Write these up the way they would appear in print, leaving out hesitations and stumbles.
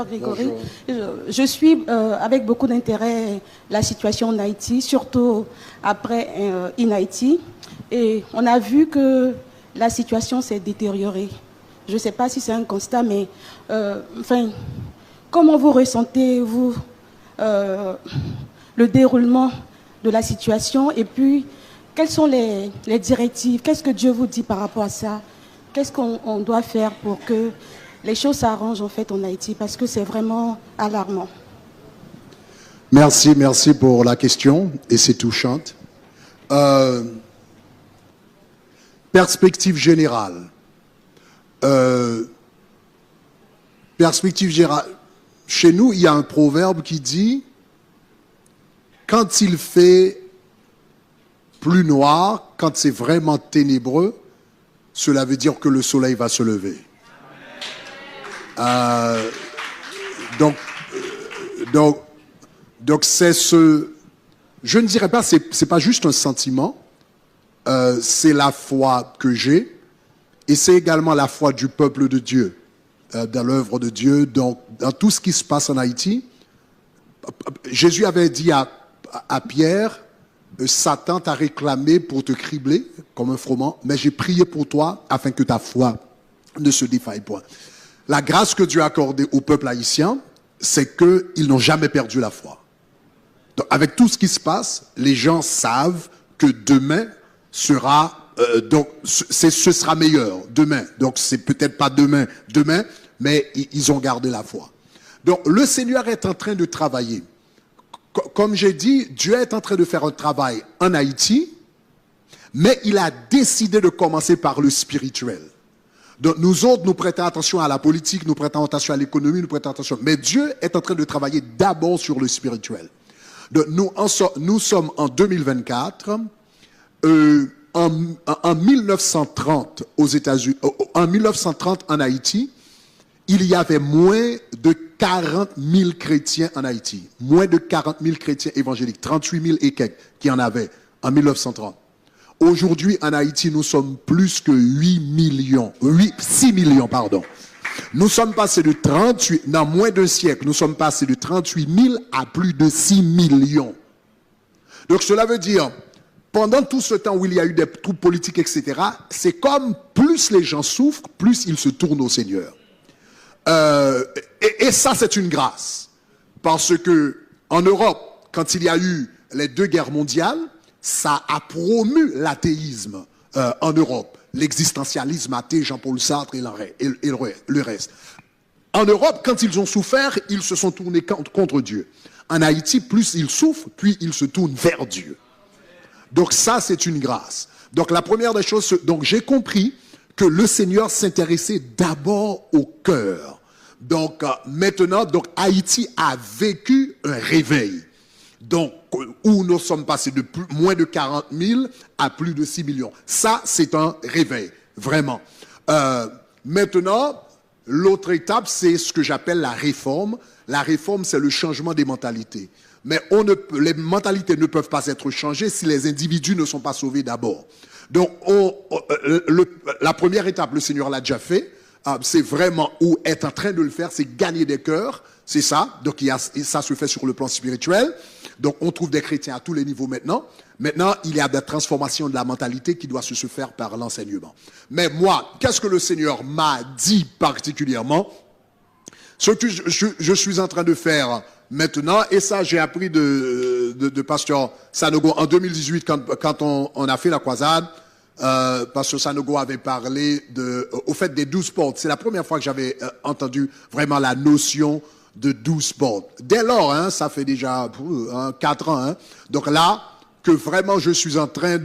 Grégory, je suis avec beaucoup d'intérêt la situation en Haïti, surtout après In-Haïti. Et on a vu que la situation s'est détériorée. Je ne sais pas si c'est un constat, mais comment vous ressentez-vous le déroulement de la situation? Et puis, quelles sont les directives? Qu'est-ce que Dieu vous dit par rapport à ça? Qu'est-ce qu'on doit faire pour que les choses s'arrangent en fait en Haïti, parce que c'est vraiment alarmant. Merci pour la question, et c'est touchante. Perspective générale. Chez nous, il y a un proverbe qui dit « Quand il fait plus noir, quand c'est vraiment ténébreux, cela veut dire que le soleil va se lever. » Donc c'est ce, je ne dirais pas, c'est pas juste un sentiment, c'est la foi que j'ai, et c'est également la foi du peuple de Dieu, dans l'œuvre de Dieu, donc dans tout ce qui se passe en Haïti. Jésus avait dit à Pierre, Satan t'a réclamé pour te cribler comme un froment, mais j'ai prié pour toi afin que ta foi ne se défaille point. La grâce que Dieu a accordée au peuple haïtien, c'est qu'ils n'ont jamais perdu la foi. Donc, avec tout ce qui se passe, les gens savent que demain sera, ce sera meilleur, demain. Donc, c'est peut-être pas demain, mais ils ont gardé la foi. Donc, le Seigneur est en train de travailler. Comme j'ai dit, Dieu est en train de faire un travail en Haïti, mais il a décidé de commencer par le spirituel. Donc nous autres, nous prêtons attention à la politique, nous prêtons attention à l'économie, nous prêtons attention. Mais Dieu est en train de travailler d'abord sur le spirituel. Donc nous sommes en 2024. En 1930 aux États-Unis, en 1930 en Haïti, il y avait moins de 40 000 chrétiens en Haïti. Moins de 40 000 chrétiens évangéliques. 38 000 et quelques qui en avaient en 1930. Aujourd'hui, en Haïti, nous sommes plus que 6 millions, pardon. Nous sommes passés de 38, dans moins d'un siècle, nous sommes passés de 38 000 à plus de 6 millions. Donc cela veut dire, pendant tout ce temps où il y a eu des troubles politiques, etc., c'est comme plus les gens souffrent, plus ils se tournent au Seigneur. Et ça, c'est une grâce. Parce que en Europe, quand il y a eu les 2 guerres mondiales, ça a promu l'athéisme en Europe. L'existentialisme athée, Jean-Paul Sartre et le reste. En Europe, quand ils ont souffert, ils se sont tournés contre Dieu. En Haïti, plus ils souffrent, puis ils se tournent vers Dieu. Donc ça, c'est une grâce. Donc la première des choses, donc j'ai compris que le Seigneur s'intéressait d'abord au cœur. Donc maintenant, Haïti a vécu un réveil. Donc, où nous sommes passés de moins de 40 000 à plus de 6 millions. Ça, c'est un réveil, vraiment. Maintenant, l'autre étape, c'est ce que j'appelle la réforme. La réforme, c'est le changement des mentalités. Mais les mentalités ne peuvent pas être changées si les individus ne sont pas sauvés d'abord. Donc, la première étape, le Seigneur l'a déjà fait. C'est vraiment, ou est en train de le faire, c'est gagner des cœurs. C'est ça. Donc, ça se fait sur le plan spirituel. Donc, on trouve des chrétiens à tous les niveaux maintenant. Maintenant, il y a des transformations de la mentalité qui doivent se faire par l'enseignement. Mais moi, qu'est-ce que le Seigneur m'a dit particulièrement? Ce que je suis en train de faire maintenant, et ça, j'ai appris de Pasteur Sanogo en 2018, quand on a fait la croisade. Pasteur Sanogo avait parlé au fait des 12 portes. C'est la première fois que j'avais entendu vraiment la notion de 12 portes. Dès lors, ça fait déjà 4 ans. Donc là, que vraiment je suis en train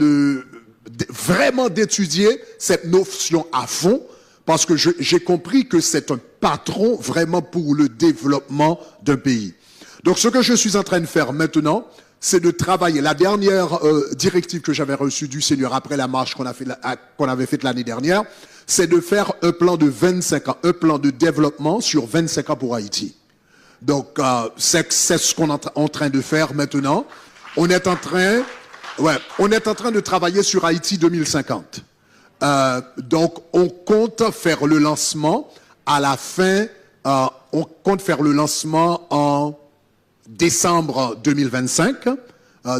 vraiment d'étudier cette notion à fond, parce que j'ai compris que c'est un patron vraiment pour le développement d'un pays. Donc ce que je suis en train de faire maintenant, c'est de travailler. La dernière directive que j'avais reçue du Seigneur après la marche qu'on avait faite l'année dernière, c'est de faire un plan de 25 ans, un plan de développement sur 25 ans pour Haïti. Donc, c'est ce qu'on est en train de faire maintenant. On est en train de travailler sur Haïti 2050. Donc, on compte faire le lancement à la fin on compte faire le lancement en décembre 2025,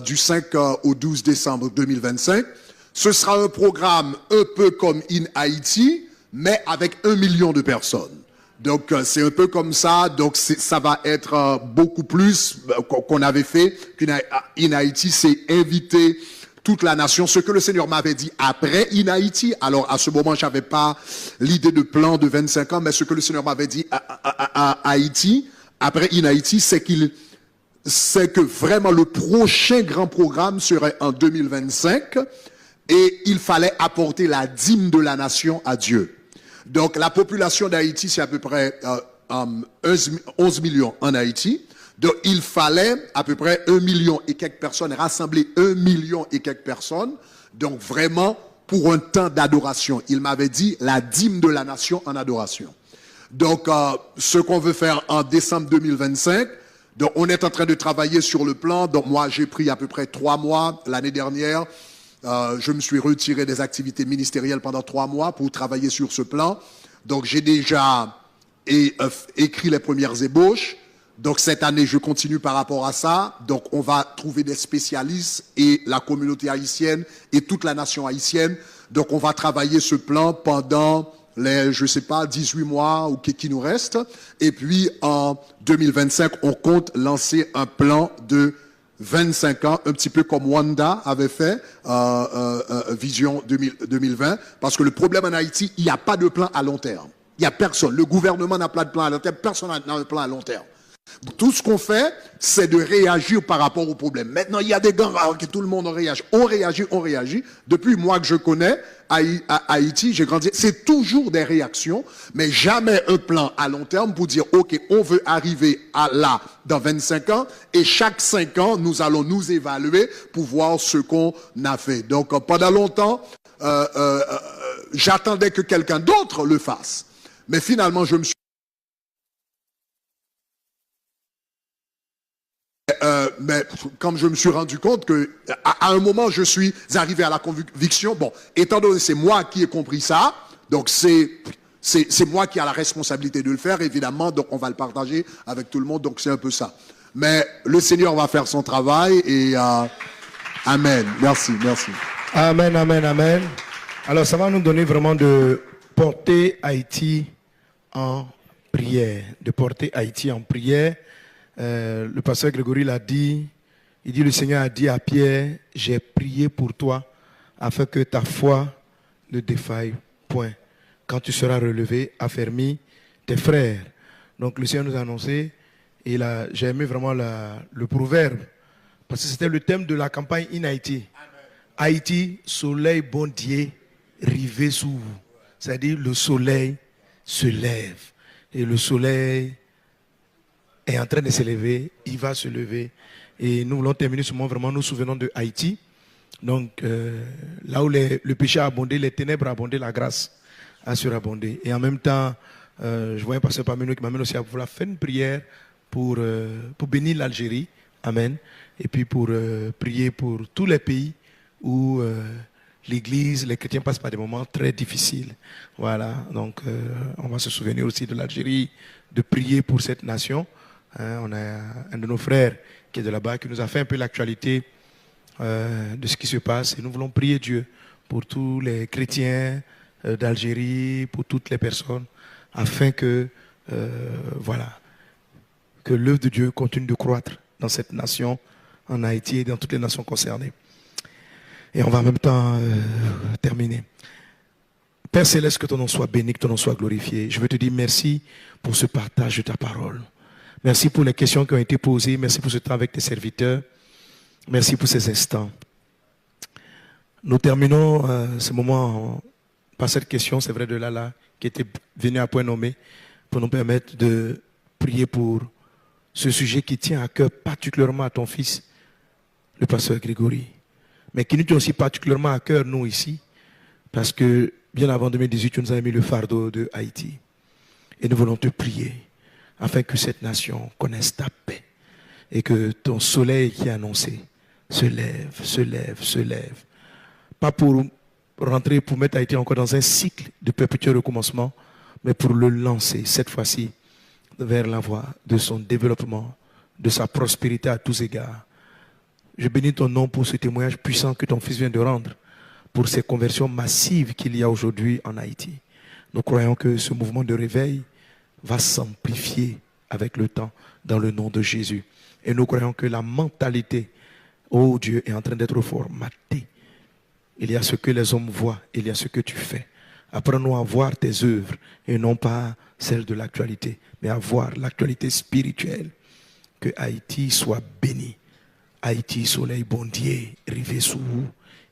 du 5 au 12 décembre 2025. Ce sera un programme un peu comme In Haïti, mais avec 1 million de personnes. Donc, c'est un peu comme ça. Donc, ça va être beaucoup plus qu'on avait fait qu'In Haïti, c'est inviter toute la nation. Ce que le Seigneur m'avait dit après In Haïti, alors à ce moment, je n'avais pas l'idée de plan de 25 ans, mais ce que le Seigneur m'avait dit à Haïti, après In Haïti, c'est que vraiment le prochain grand programme serait en 2025 et il fallait apporter la dîme de la nation à Dieu. Donc, la population d'Haïti, c'est à peu près 11 millions en Haïti. Donc, il fallait à peu près 1 million et quelques personnes, rassembler 1 million et quelques personnes. Donc, vraiment, pour un temps d'adoration. Il m'avait dit la dîme de la nation en adoration. Donc, ce qu'on veut faire en décembre 2025, donc, on est en train de travailler sur le plan. Donc, moi, j'ai pris à peu près 3 mois l'année dernière. Je me suis retiré des activités ministérielles pendant 3 mois pour travailler sur ce plan. Donc, j'ai déjà écrit les premières ébauches. Donc, cette année, je continue par rapport à ça. Donc, on va trouver des spécialistes et la communauté haïtienne et toute la nation haïtienne. Donc, on va travailler ce plan pendant les, je sais pas, 18 mois ou qui nous reste. Et puis, en 2025, on compte lancer un plan de 25 ans, un petit peu comme Wanda avait fait, Vision 2020, parce que le problème en Haïti, il n'y a pas de plan à long terme. Il n'y a personne. Le gouvernement n'a pas de plan à long terme, personne n'a un plan à long terme. Tout ce qu'on fait, c'est de réagir par rapport au problème. Maintenant, il y a des gangs que tout le monde réagit. On réagit, on réagit. Depuis moi que je connais, à Haïti, j'ai grandi. C'est toujours des réactions, mais jamais un plan à long terme pour dire, OK, on veut arriver à là dans 25 ans, et chaque 5 ans, nous allons nous évaluer pour voir ce qu'on a fait. Donc, pendant longtemps, j'attendais que quelqu'un d'autre le fasse. Mais finalement, je me suis mais comme je me suis rendu compte que à un moment je suis arrivé à la conviction, bon, étant donné que c'est moi qui ai compris ça, donc c'est moi qui a la responsabilité de le faire, évidemment, donc on va le partager avec tout le monde, donc c'est un peu ça. Mais le Seigneur va faire son travail et amen. Merci, merci. Amen, amen, amen. Alors ça va nous donner vraiment de porter Haïti en prière, de porter Haïti en prière. Le pasteur Grégory l'a dit, il dit, le Seigneur a dit à Pierre, j'ai prié pour toi afin que ta foi ne défaille point. Quand tu seras relevé, affermis tes frères. Donc le Seigneur nous a annoncé, et j'ai aimé vraiment le proverbe, parce que c'était le thème de la campagne In Haïti. Haïti, soleil bon Dieu, rivé sous vous. C'est-à-dire le soleil se lève. Et le soleil est en train de se lever, il va se lever. Et nous voulons terminer ce moment vraiment nous souvenant de Haïti. Donc, là où le péché a abondé, les ténèbres a abondé, la grâce a surabondé. Et en même temps, je vois un pasteur parmi nous qui m'amène aussi à vouloir faire une prière pour bénir l'Algérie. Amen. Et puis pour prier pour tous les pays où l'Église, les chrétiens passent par des moments très difficiles. Voilà. Donc, on va se souvenir aussi de l'Algérie, de prier pour cette nation. On a un de nos frères qui est de là-bas, qui nous a fait un peu l'actualité de ce qui se passe. Et nous voulons prier Dieu pour tous les chrétiens d'Algérie, pour toutes les personnes, afin que, voilà, que l'œuvre de Dieu continue de croître dans cette nation, en Haïti et dans toutes les nations concernées. Et on va en même temps terminer. Père Céleste, que ton nom soit béni, que ton nom soit glorifié. Je veux te dire merci pour ce partage de ta parole. Merci pour les questions qui ont été posées. Merci pour ce temps avec tes serviteurs. Merci pour ces instants. Nous terminons ce moment par cette question, c'est vrai, de Lala, qui était venu à point nommé, pour nous permettre de prier pour ce sujet qui tient à cœur particulièrement à ton fils, le pasteur Grégory, mais qui nous tient aussi particulièrement à cœur, nous ici, parce que bien avant 2018, tu nous as mis le fardeau de Haïti. Et nous voulons te prier afin que cette nation connaisse ta paix et que ton soleil qui est annoncé se lève, se lève, se lève. Pas pour rentrer, pour mettre Haïti encore dans un cycle de perpétuel recommencement, mais pour le lancer, cette fois-ci, vers la voie de son développement, de sa prospérité à tous égards. Je bénis ton nom pour ce témoignage puissant que ton fils vient de rendre, pour ces conversions massives qu'il y a aujourd'hui en Haïti. Nous croyons que ce mouvement de réveil va s'amplifier avec le temps dans le nom de Jésus. Et nous croyons que la mentalité, oh Dieu, est en train d'être formatée. Il y a ce que les hommes voient, il y a ce que tu fais. Apprends-nous à voir tes œuvres et non pas celles de l'actualité, mais à voir l'actualité spirituelle. Que Haïti soit béni. Haïti, soleil bondier, rivé sous vous.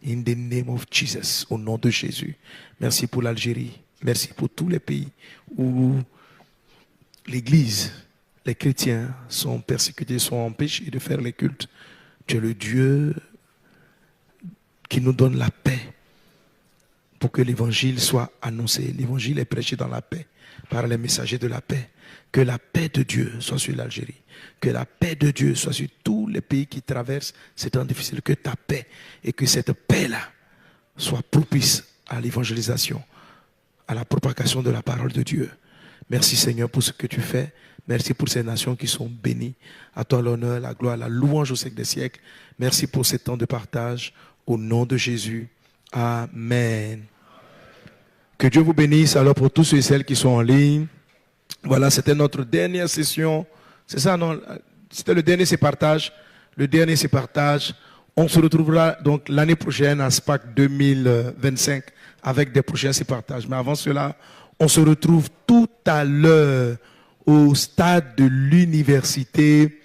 In the name of Jesus, au nom de Jésus. Merci pour l'Algérie. Merci pour tous les pays où l'Église, les chrétiens sont persécutés, sont empêchés de faire les cultes. Tu es le Dieu qui nous donne la paix pour que l'évangile soit annoncé. L'évangile est prêché dans la paix par les messagers de la paix. Que la paix de Dieu soit sur l'Algérie. Que la paix de Dieu soit sur tous les pays qui traversent ces temps difficiles. Que ta paix et que cette paix-là soit propice à l'évangélisation, à la propagation de la parole de Dieu. Merci Seigneur pour ce que tu fais. Merci pour ces nations qui sont bénies. À toi l'honneur, la gloire, la louange au siècle des siècles. Merci pour ces temps de partage. Au nom de Jésus. Amen. Que Dieu vous bénisse. Alors pour tous ceux et celles qui sont en ligne, voilà, c'était notre dernière session. C'est ça, non? C'était le dernier partage. Le dernier partage. On se retrouvera donc l'année prochaine à SPAC 2025 avec des prochains partages. Mais avant cela, on se retrouve tout à l'heure au stade de l'université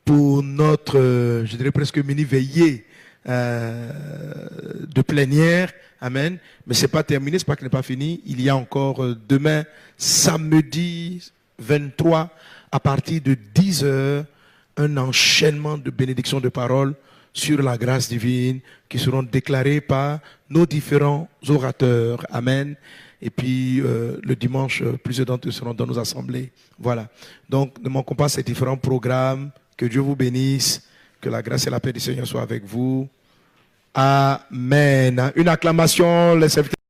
pour notre, je dirais presque mini-veillée de plénière. Amen. Mais ce n'est pas terminé, ce n'est pas fini. Il y a encore demain, samedi 23, à partir de 10h, un enchaînement de bénédictions de paroles sur la grâce divine qui seront déclarées par nos différents orateurs. Amen. Et puis, le dimanche, plusieurs d'entre eux seront dans nos assemblées. Voilà. Donc, ne manquons pas ces différents programmes. Que Dieu vous bénisse. Que la grâce et la paix du Seigneur soient avec vous. Amen. Une acclamation, les serviteurs.